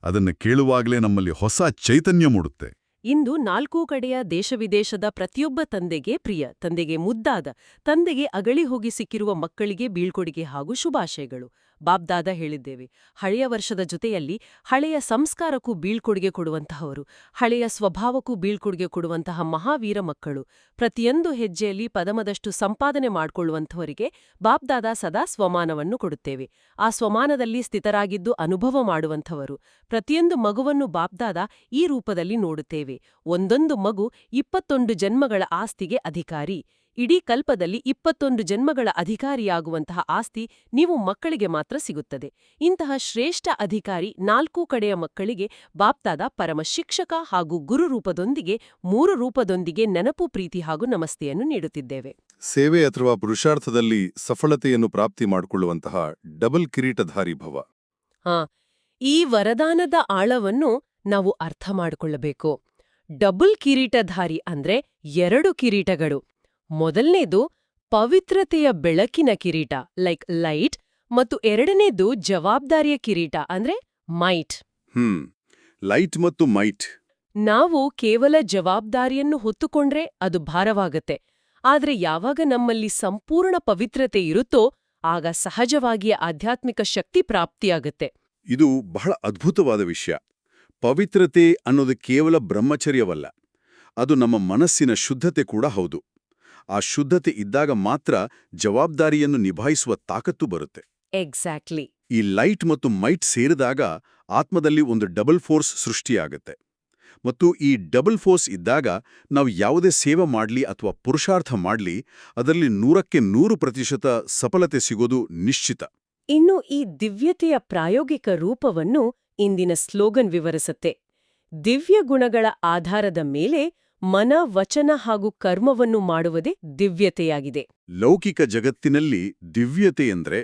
ಅದನ್ನು ಕೇಳುವಾಗಲೇ ನಮ್ಮಲ್ಲಿ ಹೊಸ ಚೈತನ್ಯ ಮೂಡುತ್ತೆ. ಇಂದು 4 ಕಡೆಯ ದೇಶವಿದೇಶದ ಪ್ರತಿಯೊಬ್ಬ ತಂದೆಗೆ ಪ್ರಿಯ, ತಂದೆಗೆ ಮುದ್ದಾದ, ತಂದೆಗೆ ಅಗಳಿ ಹೋಗಿ ಸಿಕ್ಕಿರುವ ಮಕ್ಕಳಿಗೆ ಬೀಳ್ಕೊಡುಗೆ ಹಾಗೂ ಶುಭಾಶಯಗಳು. ಬಾಬ್ದಾದ ಹೇಳಿದ್ದೇವೆ, ಹಳೆಯ ವರ್ಷದ ಜೊತೆಯಲ್ಲಿ ಹಳೆಯ ಸಂಸ್ಕಾರಕ್ಕೂ ಬೀಳ್ಕೊಡುಗೆ ಕೊಡುವಂತಹವರು, ಹಳೆಯ ಸ್ವಭಾವಕ್ಕೂ ಬೀಳ್ಕೊಡುಗೆ ಕೊಡುವಂತಹ ಮಹಾವೀರ ಮಕ್ಕಳು. ಪ್ರತಿಯೊಂದು ಹೆಜ್ಜೆಯಲ್ಲಿ ಪದಮದಷ್ಟು ಸಂಪಾದನೆ ಮಾಡಿಕೊಳ್ಳುವಂಥವರಿಗೆ ಬಾಬ್ದಾದ ಸದಾ ಸ್ವಮಾನವನ್ನು ಕೊಡುತ್ತೇವೆ. ಆ ಸ್ವಮಾನದಲ್ಲಿ ಸ್ಥಿತರಾಗಿದ್ದು ಅನುಭವ ಮಾಡುವಂಥವರು. ಪ್ರತಿಯೊಂದು ಮಗುವನ್ನು ಬಾಬ್ದಾದ ಈ ರೂಪದಲ್ಲಿ ನೋಡುತ್ತೇವೆ. ಒಂದೊಂದು ಮಗು 21 ಜನ್ಮಗಳ ಆಸ್ತಿಗೆ ಅಧಿಕಾರಿ. ಇಡೀ ಕಲ್ಪದಲ್ಲಿ 21 ಜನ್ಮಗಳ ಅಧಿಕಾರಿಯಾಗುವಂತಹ ಆಸ್ತಿ ನೀವು ಮಕ್ಕಳಿಗೆ ಮಾತ್ರ ಸಿಗುತ್ತದೆ. ಇಂತಹ ಶ್ರೇಷ್ಠ ಅಧಿಕಾರಿ 4 ಕಡೆಯ ಮಕ್ಕಳಿಗೆ ಬಾಪ್ತಾದ ಪರಮ ಶಿಕ್ಷಕ ಹಾಗೂ ಗುರು ರೂಪದೊಂದಿಗೆ 3 ರೂಪದೊಂದಿಗೆ ನೆನಪು ಪ್ರೀತಿ ಹಾಗೂ ನಮಸ್ತೆಯನ್ನು ನೀಡುತ್ತಿದ್ದೇವೆ. ಸೇವೆ ಅಥವಾ ಪುರುಷಾರ್ಥದಲ್ಲಿ ಸಫಲತೆಯನ್ನು ಪ್ರಾಪ್ತಿ ಮಾಡಿಕೊಳ್ಳುವಂತಹ ಡಬಲ್ ಕಿರೀಟಧಾರಿ ಭವ. ಈ ವರದಾನದ ಆಳವನ್ನು ನಾವು ಅರ್ಥ ಮಾಡಿಕೊಳ್ಳಬೇಕು. ಡಬಲ್ ಕಿರೀಟಧಾರಿ ಅಂದ್ರೆ 2 ಕಿರೀಟಗಳು. ಮೊದಲನೇದು ಪವಿತ್ರತೆಯ ಬೆಳಕಿನ ಕಿರೀಟ ಲೈಟ್, ಮತ್ತು ಎರಡನೇದು ಜವಾಬ್ದಾರಿಯ ಕಿರೀಟ ಅಂದ್ರೆ ಮೈಟ್. ಲೈಟ್ ಮತ್ತು ಮೈಟ್. ನಾವು ಕೇವಲ ಜವಾಬ್ದಾರಿಯನ್ನು ಹೊತ್ತುಕೊಂಡ್ರೆ ಅದು ಭಾರವಾಗತ್ತೆ. ಆದ್ರೆ ಯಾವಾಗ ನಮ್ಮಲ್ಲಿ ಸಂಪೂರ್ಣ ಪವಿತ್ರತೆ ಇರುತ್ತೋ ಆಗ ಸಹಜವಾಗಿಯೇ ಆಧ್ಯಾತ್ಮಿಕ ಶಕ್ತಿ ಪ್ರಾಪ್ತಿಯಾಗತ್ತೆ. ಇದು ಬಹಳ ಅದ್ಭುತವಾದ ವಿಷಯ. ಪವಿತ್ರತೆ ಅನ್ನೋದು ಕೇವಲ ಬ್ರಹ್ಮಚರ್ಯವಲ್ಲ, ಅದು ನಮ್ಮ ಮನಸ್ಸಿನ ಶುದ್ಧತೆ ಕೂಡ ಹೌದು. ಆ ಶುದ್ಧತೆ ಇದ್ದಾಗ ಮಾತ್ರ ಜವಾಬ್ದಾರಿಯನ್ನು ನಿಭಾಯಿಸುವ ತಾಕತ್ತು ಬರುತ್ತೆ. ಎಕ್ಸಾಕ್ಟ್ಲಿ. ಈ ಲೈಟ್ ಮತ್ತು ಮೈಟ್ ಸೇರಿದಾಗ ಆತ್ಮದಲ್ಲಿ ಒಂದು ಡಬಲ್ ಫೋರ್ಸ್ ಸೃಷ್ಟಿಯಾಗತ್ತೆ. ಮತ್ತು ಈ ಡಬಲ್ ಫೋರ್ಸ್ ಇದ್ದಾಗ ನಾವು ಯಾವುದೇ ಸೇವೆ ಮಾಡಲಿ ಅಥವಾ ಪುರುಷಾರ್ಥ ಮಾಡಲಿ ಅದರಲ್ಲಿ 100% ಸಫಲತೆ ಸಿಗೋದು ನಿಶ್ಚಿತ. ಇನ್ನು ಈ ದಿವ್ಯತೆಯ ಪ್ರಾಯೋಗಿಕ ರೂಪವನ್ನು ಇಂದಿನ ಸ್ಲೋಗನ್ ವಿವರಿಸುತ್ತೆ. ದಿವ್ಯ ಗುಣಗಳ ಆಧಾರದ ಮೇಲೆ ಮನ, ವಚನ ಹಾಗೂ ಕರ್ಮವನ್ನು ಮಾಡುವುದೇ ದಿವ್ಯತೆಯಾಗಿದೆ. ಲೌಕಿಕ ಜಗತ್ತಿನಲ್ಲಿ ದಿವ್ಯತೆ ಎಂದ್ರೆ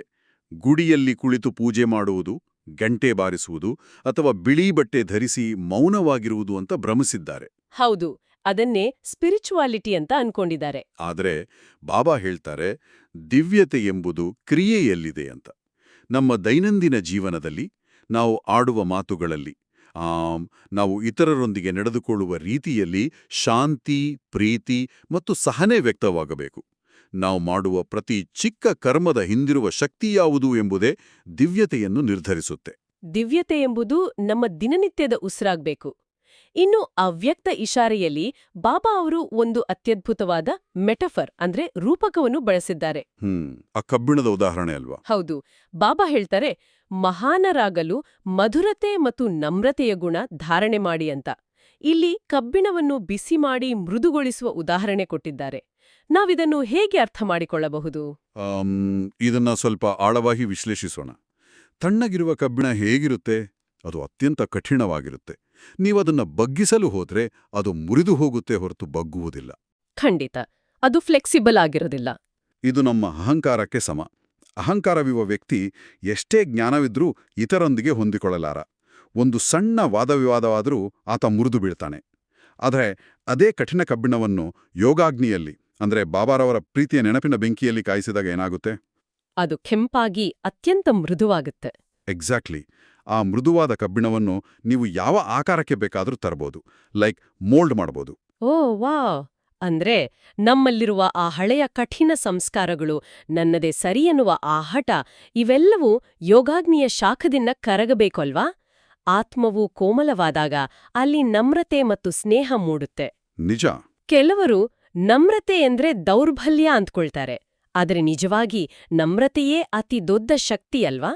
ಗುಡಿಯಲ್ಲಿ ಕುಳಿತು ಪೂಜೆ ಮಾಡುವುದು, ಗಂಟೆ ಬಾರಿಸುವುದು ಅಥವಾ ಬಿಳಿ ಬಟ್ಟೆ ಧರಿಸಿ ಮೌನವಾಗಿರುವುದು ಅಂತ ಭ್ರಮಿಸಿದ್ದಾರೆ. ಹೌದು, ಅದನ್ನೇ ಸ್ಪಿರಿಚುವಾಲಿಟಿ ಅಂತ ಅನ್ಕೊಂಡಿದ್ದಾರೆ. ಆದರೆ ಬಾಬಾ ಹೇಳ್ತಾರೆ, ದಿವ್ಯತೆ ಎಂಬುದು ಕ್ರಿಯೆಯಲ್ಲಿದೆ ಅಂತ. ನಮ್ಮ ದೈನಂದಿನ ಜೀವನದಲ್ಲಿ, ನಾವು ಆಡುವ ಮಾತುಗಳಲ್ಲಿ, ನಾವು ಇತರರೊಂದಿಗೆ ನಡೆದುಕೊಳ್ಳುವ ರೀತಿಯಲ್ಲಿ ಶಾಂತಿ, ಪ್ರೀತಿ ಮತ್ತು ಸಹನೆ ವ್ಯಕ್ತವಾಗಬೇಕು. ನಾವು ಮಾಡುವ ಪ್ರತಿ ಚಿಕ್ಕ ಕರ್ಮದ ಹಿಂದಿರುವ ಶಕ್ತಿ ಯಾವುದು ಎಂಬುದೇ ದಿವ್ಯತೆಯನ್ನು ನಿರ್ಧರಿಸುತ್ತೆ. ದಿವ್ಯತೆ ಎಂಬುದು ನಮ್ಮ ದಿನನಿತ್ಯದ ಉಸಿರಾಗಬೇಕು. ಇನ್ನು ಅವ್ಯಕ್ತ ಇಶಾರೆಯಲ್ಲಿ ಬಾಬಾ ಅವರು ಒಂದು ಅತ್ಯದ್ಭುತವಾದ ಮೆಟಫರ್ ಅಂದ್ರೆ ರೂಪಕವನ್ನು ಬಳಸಿದ್ದಾರೆ. ಆ ಕಬ್ಬಿಣದ ಉದಾಹರಣೆ ಅಲ್ವಾ? ಹೌದು. ಬಾಬಾ ಹೇಳ್ತಾರೆ, ಮಹಾನರಾಗಲು ಮಧುರತೆ ಮತ್ತು ನಮ್ರತೆಯ ಗುಣ ಧಾರಣೆ ಮಾಡಿ ಅಂತ. ಇಲ್ಲಿ ಕಬ್ಬಿಣವನ್ನು ಬಿಸಿ ಮಾಡಿ ಮೃದುಗೊಳಿಸುವ ಉದಾಹರಣೆ ಕೊಟ್ಟಿದ್ದಾರೆ. ನಾವಿದನ್ನು ಹೇಗೆ ಅರ್ಥ ಮಾಡಿಕೊಳ್ಳಬಹುದು? ಇದನ್ನ ಸ್ವಲ್ಪ ಆಳವಾಗಿ ವಿಶ್ಲೇಷಿಸೋಣ. ತಣ್ಣಗಿರುವ ಕಬ್ಬಿಣ ಹೇಗಿರುತ್ತೆ? ಅದು ಅತ್ಯಂತ ಕಠಿಣವಾಗಿರುತ್ತೆ. ನೀವದನ್ನ ಬಗ್ಗಿಸಲು ಹೋದ್ರೆ ಅದು ಮುರಿದು ಹೋಗುತ್ತೆ ಹೊರತು ಬಗ್ಗುವುದಿಲ್ಲ. ಖಂಡಿತ, ಅದು ಫ್ಲೆಕ್ಸಿಬಲ್ ಆಗಿರೋದಿಲ್ಲ. ಇದು ನಮ್ಮ ಅಹಂಕಾರಕ್ಕೆ ಸಮ. ಅಹಂಕಾರವಿರುವ ವ್ಯಕ್ತಿ ಎಷ್ಟೇ ಜ್ಞಾನವಿದ್ರೂ ಇತರೊಂದಿಗೆ ಹೊಂದಿಕೊಳ್ಳಲಾರ. ಒಂದು ಸಣ್ಣ ವಾದವಿವಾದವಾದರೂ ಆತ ಮುರಿದು ಬೀಳ್ತಾನೆ. ಆದರೆ ಅದೇ ಕಠಿಣ ಕಬ್ಬಿಣವನ್ನು ಯೋಗಾಗ್ನಿಯಲ್ಲಿ, ಅಂದ್ರೆ ಬಾಬಾರವರ ಪ್ರೀತಿಯ ನೆನಪಿನ ಬೆಂಕಿಯಲ್ಲಿ ಕಾಯಿಸಿದಾಗ ಏನಾಗುತ್ತೆ? ಅದು ಕೆಂಪಾಗಿ ಅತ್ಯಂತ ಮೃದುವಾಗುತ್ತೆ. ಎಕ್ಸಾಕ್ಟ್ಲಿ. ಆ ಮೃದುವಾದ ಕಬ್ಬಿಣವನ್ನು ನೀವು ಯಾವ ಆಕಾರಕ್ಕೆ ಬೇಕಾದರೂ ತರಬಹುದು, ಲೈಕ್ ಮೋಲ್ಡ್ ಮಾಡಬಹುದು. ಓ ವಾ! ಅಂದ್ರೆ ನಮ್ಮಲ್ಲಿರುವ ಆ ಹಳೆಯ ಕಠಿಣ ಸಂಸ್ಕಾರಗಳು, ನನ್ನದೇ ಸರಿ ಎನ್ನುವ ಆ ಹಠ, ಇವೆಲ್ಲವೂ ಯೋಗಾಗ್ನಿಯ ಶಾಖದಿಂದ ಕರಗಬೇಕಲ್ವಾ? ಆತ್ಮವು ಕೋಮಲವಾದಾಗ ಅಲ್ಲಿ ನಮ್ರತೆ ಮತ್ತು ಸ್ನೇಹ ಮೂಡುತ್ತೆ. ನಿಜ. ಕೆಲವರು ನಮ್ರತೆ ಎಂದ್ರೆ ದೌರ್ಬಲ್ಯ ಅಂದ್ಕೊಳ್ತಾರೆ. ಆದರೆ ನಿಜವಾಗಿ ನಮ್ರತೆಯೇ ಅತಿ ದೊಡ್ಡ ಶಕ್ತಿ ಅಲ್ವಾ?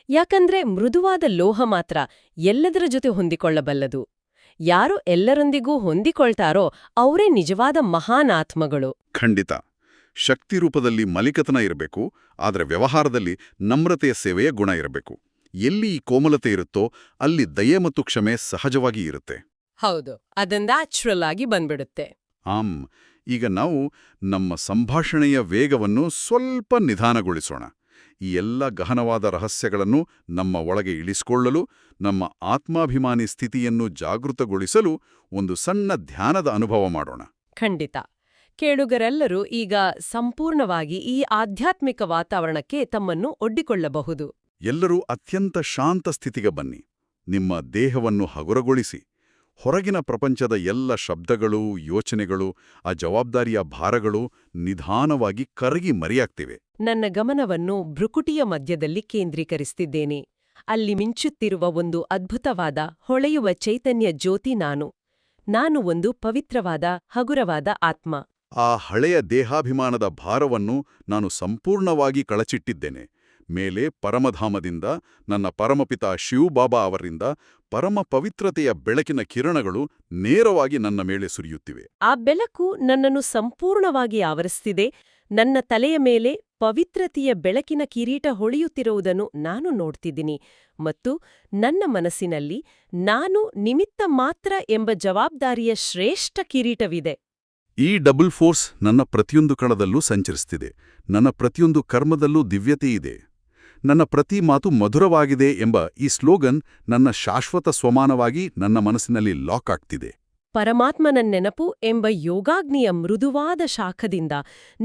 ಯಾಕಂದ್ರೆ ಮೃದುವಾದ ಲೋಹ ಮಾತ್ರ ಎಲ್ಲದರ ಜೊತೆ ಹೊಂದಿಕೊಳ್ಳಬಲ್ಲದು. ಯಾರು ಎಲ್ಲರೊಂದಿಗೂ ಹೊಂದಿಕೊಳ್ತಾರೋ ಅವರೇ ನಿಜವಾದ ಮಹಾನ್ ಆತ್ಮಗಳು. ಖಂಡಿತ. ಶಕ್ತಿ ರೂಪದಲ್ಲಿ ಮಲಿಕತನ ಇರಬೇಕು, ಆದರೆ ವ್ಯವಹಾರದಲ್ಲಿ ನಮ್ರತೆಯ ಸೇವೆಯ ಗುಣ ಇರಬೇಕು. ಎಲ್ಲಿ ಈ ಕೋಮಲತೆ ಇರುತ್ತೋ ಅಲ್ಲಿ ದಯೆ ಮತ್ತು ಕ್ಷಮೆ ಸಹಜವಾಗಿ ಇರುತ್ತೆ. ಹೌದು, ನ್ಯಾಚುರಲ್ ಆಗಿ ಬಂದ್ಬಿಡುತ್ತೆ. ಈಗ ನಾವು ನಮ್ಮ ಸಂಭಾಷಣೆಯ ವೇಗವನ್ನು ಸ್ವಲ್ಪ ನಿಧಾನಗೊಳಿಸೋಣ. ಈ ಎಲ್ಲ ಗಹನವಾದ ರಹಸ್ಯಗಳನ್ನು ನಮ್ಮ ಒಳಗೆ ಇಳಿಸಿಕೊಳ್ಳಲು, ನಮ್ಮ ಆತ್ಮಾಭಿಮಾನಿ ಸ್ಥಿತಿಯನ್ನು ಜಾಗೃತಗೊಳಿಸಲು ಒಂದು ಸಣ್ಣ ಧ್ಯಾನದ ಅನುಭವ ಮಾಡೋಣ. ಖಂಡಿತ. ಕೇಳುಗರೆಲ್ಲರೂ ಈಗ ಸಂಪೂರ್ಣವಾಗಿ ಈ ಆಧ್ಯಾತ್ಮಿಕ ವಾತಾವರಣಕ್ಕೆ ತಮ್ಮನ್ನು ಒಡ್ಡಿಕೊಳ್ಳಬಹುದು. ಎಲ್ಲರೂ ಅತ್ಯಂತ ಶಾಂತ ಸ್ಥಿತಿಗೆ ಬನ್ನಿ. ನಿಮ್ಮ ದೇಹವನ್ನು ಹಗುರಗೊಳಿಸಿ. ಹೊರಗಿನ ಪ್ರಪಂಚದ ಎಲ್ಲ ಶಬ್ದಗಳು, ಯೋಚನೆಗಳು, ಆ ಜವಾಬ್ದಾರಿಯ ಭಾರಗಳು ನಿಧಾನವಾಗಿ ಕರಗಿ ಮರೆಯಾಗ್ತಿವೆ. ನನ್ನ ಗಮನವನ್ನು ಭ್ರುಕುಟಿಯ ಮಧ್ಯದಲ್ಲಿ ಕೇಂದ್ರೀಕರಿಸುತ್ತಿದ್ದೇನೆ. ಅಲ್ಲಿ ಮಿಂಚುತ್ತಿರುವ ಒಂದು ಅದ್ಭುತವಾದ, ಹೊಳೆಯುವ ಚೈತನ್ಯ ಜ್ಯೋತಿ ನಾನು ಒಂದು ಪವಿತ್ರವಾದ, ಹಗುರವಾದ ಆತ್ಮ. ಆ ಹಳೆಯ ದೇಹಾಭಿಮಾನದ ಭಾರವನ್ನು ನಾನು ಸಂಪೂರ್ಣವಾಗಿ ಕಳಚಿಟ್ಟಿದ್ದೇನೆ. ಮೇಲೆ ಪರಮಧಾಮದಿಂದ ನನ್ನ ಪರಮಪಿತ ಶಿವಬಾಬಾ ಅವರಿಂದ ಪರಮ ಪವಿತ್ರತೆಯ ಬೆಳಕಿನ ಕಿರಣಗಳು ನೇರವಾಗಿ ನನ್ನ ಮೇಲೆ ಸುರಿಯುತ್ತಿವೆ. ಆ ಬೆಳಕು ನನ್ನನ್ನು ಸಂಪೂರ್ಣವಾಗಿ ಆವರಿಸ್ತಿದೆ. ನನ್ನ ತಲೆಯ ಮೇಲೆ ಪವಿತ್ರತೆಯ ಬೆಳಕಿನ ಕಿರೀಟ ಹೊಳೆಯುತ್ತಿರುವುದನ್ನು ನಾನು ನೋಡ್ತಿದ್ದೀನಿ ಮತ್ತು ನನ್ನ ಮನಸ್ಸಿನಲ್ಲಿ ನಾನು ನಿಮಿತ್ತ ಮಾತ್ರ ಎಂಬ ಜವಾಬ್ದಾರಿಯ ಶ್ರೇಷ್ಠ ಕಿರೀಟವಿದೆ. ಈ ಡಬಲ್ ಫೋರ್ಸ್ ನನ್ನ ಪ್ರತಿಯೊಂದು ಕಣದಲ್ಲೂ ಸಂಚರಿಸ್ತಿದೆ. ನನ್ನ ಪ್ರತಿಯೊಂದು ಕರ್ಮದಲ್ಲೂ ದಿವ್ಯತೆಯಿದೆ. ನನ್ನ ಪ್ರತಿ ಮಾತು ಮಧುರವಾಗಿದೆ ಎಂಬ ಈ ಸ್ಲೋಗನ್ ನನ್ನ ಶಾಶ್ವತ ಸ್ವಮಾನವಾಗಿ ನನ್ನ ಮನಸ್ಸಿನಲ್ಲಿ ಲಾಕ್ ಆಗ್ತಿದೆ. ಪರಮಾತ್ಮನ ನೆನಪು ಎಂಬ ಯೋಗಾಗ್ನಿಯ ಮೃದುವಾದ ಶಾಖದಿಂದ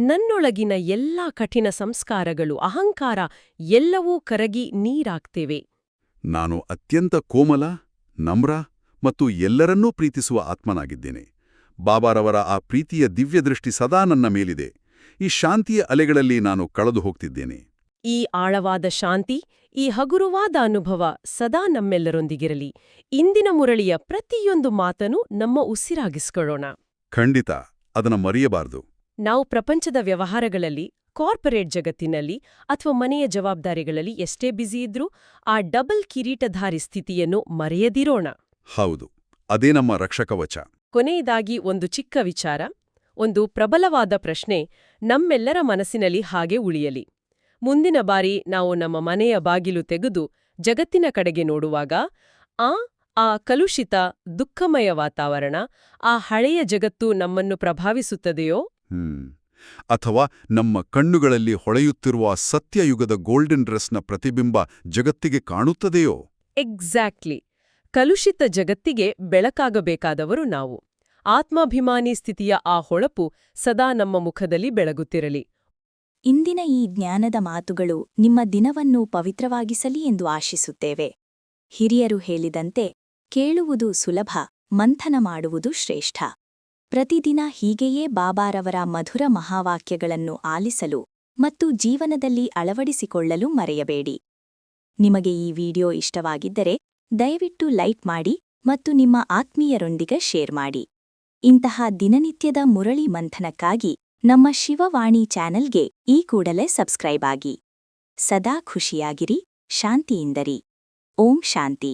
ನನ್ನೊಳಗಿನ ಎಲ್ಲಾ ಕಠಿಣ ಸಂಸ್ಕಾರಗಳು, ಅಹಂಕಾರ ಎಲ್ಲವೂ ಕರಗಿ ನೀರಾಗ್ತಿವೆ. ನಾನು ಅತ್ಯಂತ ಕೋಮಲ, ನಮ್ರ ಮತ್ತು ಎಲ್ಲರನ್ನೂ ಪ್ರೀತಿಸುವ ಆತ್ಮನಾಗಿದ್ದೇನೆ. ಬಾಬಾರವರ ಆ ಪ್ರೀತಿಯ ದಿವ್ಯದೃಷ್ಟಿ ಸದಾ ನನ್ನ ಮೇಲಿದೆ. ಈ ಶಾಂತಿಯ ಅಲೆಗಳಲ್ಲಿ ನಾನು ಕಳೆದು ಹೋಗ್ತಿದ್ದೇನೆ. ಈ ಆಳವಾದ ಶಾಂತಿ, ಈ ಹಗುರವಾದ ಅನುಭವ ಸದಾ ನಮ್ಮೆಲ್ಲರೊಂದಿಗಿರಲಿ. ಇಂದಿನ ಮುರಳಿಯ ಪ್ರತಿಯೊಂದು ಮಾತನ್ನು ನಮ್ಮ ಉಸಿರಾಗಿಸ್ಕೊಳ್ಳೋಣ. ಖಂಡಿತ ಅದನ್ನು ಮರೆಯಬಾರದು. ನಾವು ಪ್ರಪಂಚದ ವ್ಯವಹಾರಗಳಲ್ಲಿ, ಕಾರ್ಪೊರೇಟ್ ಜಗತ್ತಿನಲ್ಲಿ ಅಥವಾ ಮನೆಯ ಜವಾಬ್ದಾರಿಗಳಲ್ಲಿ ಎಷ್ಟೇ ಬ್ಯುಸಿ ಇದ್ರೂ ಆ ಡಬಲ್ ಕಿರೀಟಧಾರಿ ಸ್ಥಿತಿಯನ್ನು ಮರೆಯದಿರೋಣ. ಹೌದು, ಅದೇ ನಮ್ಮ ರಕ್ಷಕವಚ. ಕೊನೆಯದಾಗಿ ಒಂದು ಚಿಕ್ಕ ವಿಚಾರ, ಒಂದು ಪ್ರಬಲವಾದ ಪ್ರಶ್ನೆ ನಮ್ಮೆಲ್ಲರ ಮನಸ್ಸಿನಲ್ಲಿ ಹಾಗೆ ಉಳಿಯಲಿ. ಮುಂದಿನ ಬಾರಿ ನಾವು ನಮ್ಮ ಮನೆಯ ಬಾಗಿಲು ತೆಗೆದು ಜಗತ್ತಿನ ಕಡೆಗೆ ನೋಡುವಾಗ ಆ ಕಲುಷಿತ, ದುಃಖಮಯ ವಾತಾವರಣ, ಆ ಹಳೆಯ ಜಗತ್ತು ನಮ್ಮನ್ನು ಪ್ರಭಾವಿಸುತ್ತದೆಯೋ? ಅಥವಾ ನಮ್ಮ ಕಣ್ಣುಗಳಲ್ಲಿ ಹೊಳೆಯುತ್ತಿರುವ ಸತ್ಯಯುಗದ ಗೋಲ್ಡನ್ ಡ್ರೆಸ್ನ ಪ್ರತಿಬಿಂಬ ಜಗತ್ತಿಗೆ ಕಾಣುತ್ತದೆಯೋ? ಎಕ್ಸಾಕ್ಟ್ಲಿ. ಕಲುಷಿತ ಜಗತ್ತಿಗೆ ಬೆಳಕಾಗಬೇಕಾದವರು ನಾವು. ಆತ್ಮಾಭಿಮಾನಿ ಸ್ಥಿತಿಯ ಆ ಹೊಳಪು ಸದಾ ನಮ್ಮ ಮುಖದಲ್ಲಿ ಬೆಳಗುತ್ತಿರಲಿ. ಇಂದಿನ ಈ ಜ್ಞಾನದ ಮಾತುಗಳು ನಿಮ್ಮ ದಿನವನ್ನು ಪವಿತ್ರವಾಗಿಸಲಿ ಎಂದು ಆಶಿಸುತ್ತೇವೆ. ಹಿರಿಯರು ಹೇಳಿದಂತೆ, ಕೇಳುವುದು ಸುಲಭ, ಮಂಥನ ಮಾಡುವುದು ಶ್ರೇಷ್ಠ. ಪ್ರತಿದಿನ ಹೀಗೆಯೇ ಬಾಬಾರವರ ಮಧುರ ಮಹಾವಾಕ್ಯಗಳನ್ನು ಆಲಿಸಲು ಮತ್ತು ಜೀವನದಲ್ಲಿ ಅಳವಡಿಸಿಕೊಳ್ಳಲು ಮರೆಯಬೇಡಿ. ನಿಮಗೆ ಈ ವಿಡಿಯೋ ಇಷ್ಟವಾಗಿದ್ದರೆ ದಯವಿಟ್ಟು ಲೈಕ್ ಮಾಡಿ ಮತ್ತು ನಿಮ್ಮ ಆತ್ಮೀಯರೊಂದಿಗೆ ಶೇರ್ ಮಾಡಿ. ಇಂತಹ ದಿನನಿತ್ಯದ ಮುರಳಿ ಮಂಥನಕ್ಕಾಗಿ ನಮ್ಮ ಶಿವವಾಣಿ ಚಾನೆಲ್ಗೆ ಈ ಕೂಡಲೇ ಸಬ್ಸ್ಕ್ರೈಬ್ ಆಗಿ. ಸದಾ ಖುಷಿಯಾಗಿರಿ, ಶಾಂತಿಯಿಂದರಿ. ಓಂ ಶಾಂತಿ.